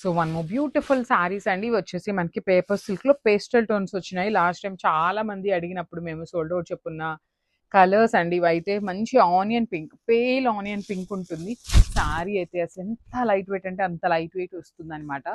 So one more beautiful saris అండి. ఇవి వచ్చేసి మనకి పేపర్ సిల్క్‌లో పేస్టల్ టోన్స్ వచ్చినాయి. లాస్ట్ టైమ్ చాలా మంది అడిగినప్పుడు మేము సోల్డ్ ఔట్ చెప్పున్న కలర్స్ అండి. ఇవైతే మంచి onion pink, pale onion pink ఉంటుంది. సారీ అయితే అసలు ఎంత లైట్ వెయిట్ అంటే అంత లైట్ వెయిట్ వస్తుందనమాట.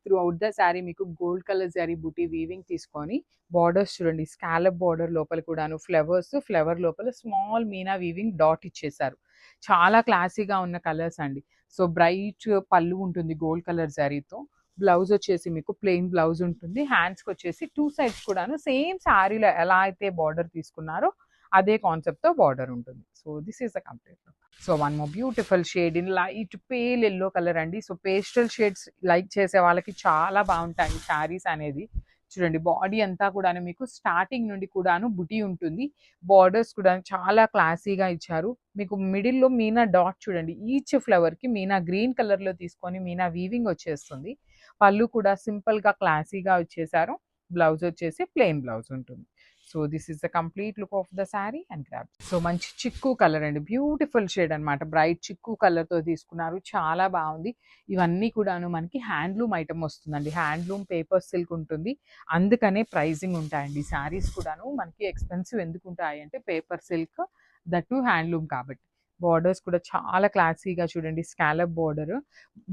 త్రూ ఔట్ ద సారీ మీకు గోల్డ్ కలర్ జరీ బూటీ వీవింగ్ తీసుకొని బార్డర్స్ చూడండి, స్కాలప్ బార్డర్ లోపల కూడాను ఫ్లవర్స్, ఫ్లవర్ లోపల స్మాల్ మీనా వీవింగ్ డాట్ ఇచ్చేసారు. చాలా క్లాసీగా ఉన్న కలర్స్ అండి. సో బ్రైట్ పళ్ళు ఉంటుంది గోల్డ్ కలర్ జరీతో. బ్లౌజ్ వచ్చేసి మీకు ప్లెయిన్ బ్లౌజ్ ఉంటుంది. హ్యాండ్స్కి వచ్చేసి టూ సైడ్స్ కూడాను సేమ్ శారీలో ఎలా అయితే బార్డర్ తీసుకున్నారో అదే కాన్సెప్ట్తో బార్డర్ ఉంటుంది. So this is the complete look. So one more beautiful shade in light pale yellow colour అండి. సో పేస్టల్ షేడ్స్ లైక్ చేసే వాళ్ళకి చాలా బాగుంటాయి శారీస్ అనేది. చూడండి బాడీ అంతా కూడాను మీకు స్టార్టింగ్ నుండి కూడాను బుటీ ఉంటుంది. బార్డర్స్ కూడా చాలా క్లాసీగా ఇచ్చారు. మీకు మిడిల్‌లో మీనా డాట్ చూడండి. ఈచ్ ఫ్లవర్‌కి మీనా గ్రీన్ కలర్‌లో తీసుకొని మీనా వీవింగ్ వచ్చేస్తుంది. పళ్ళు కూడా సింపుల్‌గా క్లాసీగా వచ్చేసారు. బ్లౌజ్ వచ్చేసి ప్లెయిన్ బ్లౌజ్ ఉంటుంది. So this is the complete look of the sari and grab. So మంచి చిక్కు కలర్ అండి. బ్యూటిఫుల్ షేడ్ అనమాట. బ్రైట్ చిక్కు కలర్‌తో తీసుకున్నారు. చాలా బాగుంది. ఇవన్నీ కూడాను మనకి హ్యాండ్లూమ్ ఐటమ్ వస్తుందండి. హ్యాండ్లూమ్ పేపర్ సిల్క్ ఉంటుంది. అందుకనే ప్రైజింగ్ ఉంటాయండి. శారీస్ కూడాను మనకి ఎక్స్‌పెన్సివ్ ఎందుకు ఉంటాయి అంటే paper silk, that two handloom కాబట్టి. బార్డర్స్ కూడా చాలా క్లాసీగా చూడండి, స్కాలప్ బార్డర్.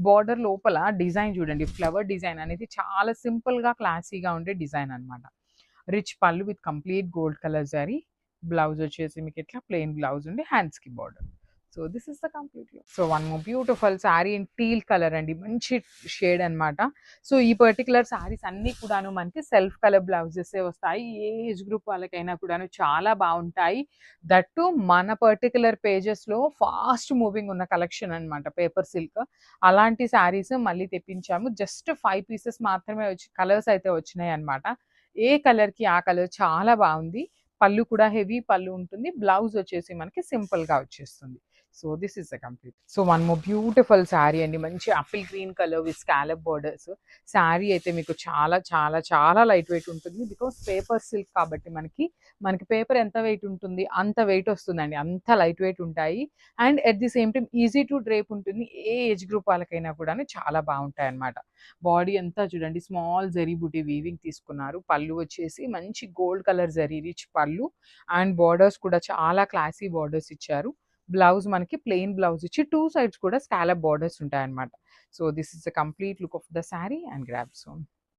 బార్డర్ లోపల డిజైన్ చూడండి, ఫ్లవర్ డిజైన్ అనేది చాలా సింపుల్‌గా క్లాసీగా ఉండే డిజైన్ అనమాట. రిచ్ పళ్ళు with complete gold colour zari. Blouse వచ్చేసి మీకు ఇట్లా ప్లెయిన్ బ్లౌజ్ ఉండి హ్యాండ్స్‌కి border. So this is the complete look. So one more beautiful sari in teal colour అండి. మంచి షేడ్ అనమాట. సో ఈ పర్టికులర్ శారీస్ అన్నీ కూడాను మనకి సెల్ఫ్ కలర్ బ్లౌజెసే వస్తాయి. ఏ ఏజ్ గ్రూప్ వాళ్ళకైనా కూడాను చాలా బాగుంటాయి. దట్టు మన పర్టికులర్ పేజెస్‌లో ఫాస్ట్ మూవింగ్ ఉన్న కలెక్షన్ అనమాట పేపర్ సిల్క్. అలాంటి శారీస్ మళ్ళీ తెప్పించాము. జస్ట్ 5 పీసెస్ మాత్రమే వచ్చి కలర్స్ అయితే వచ్చినాయి అనమాట. ఏ కలర్‌కి ఆ కలర్ చాలా బాగుంది. పళ్ళు కూడా హెవీ పళ్ళు ఉంటుంది. బ్లౌజ్ వచ్చేసి మనకి సింపుల్‌గా వచ్చేస్తుంది. So this is the complete. So one more beautiful sari అండి. మంచి apple green colour with scallop borders. Sari అయితే మీకు చాలా చాలా చాలా లైట్ వెయిట్ ఉంటుంది. బికాస్ పేపర్ సిల్క్ కాబట్టి మనకి పేపర్ ఎంత వెయిట్ ఉంటుంది అంత వెయిట్ వస్తుందండి. అంత లైట్ వెయిట్ ఉంటాయి. And at the same time easy to drape ఉంటుంది. ఏ ఏజ్ గ్రూప్ వాళ్ళకైనా కూడాను చాలా బాగుంటాయన్నమాట. బాడీ అంతా చూడండి స్మాల్ జరీ బూటీ వీవింగ్ తీసుకున్నారు. పళ్ళు వచ్చేసి మంచి గోల్డ్ కలర్ జరీ రిచ్ పళ్ళు. అండ్ బార్డర్స్ కూడా చాలా క్లాసీ బార్డర్స్ ఇచ్చారు. బ్లౌజ్ మనకి ప్లెయిన్ బ్లౌజ్ ఇచ్చి టూ సైడ్స్ కూడా స్కాలప్ బార్డర్స్ ఉంటాయన్నమాట. So this is the complete look of the sari and grab son.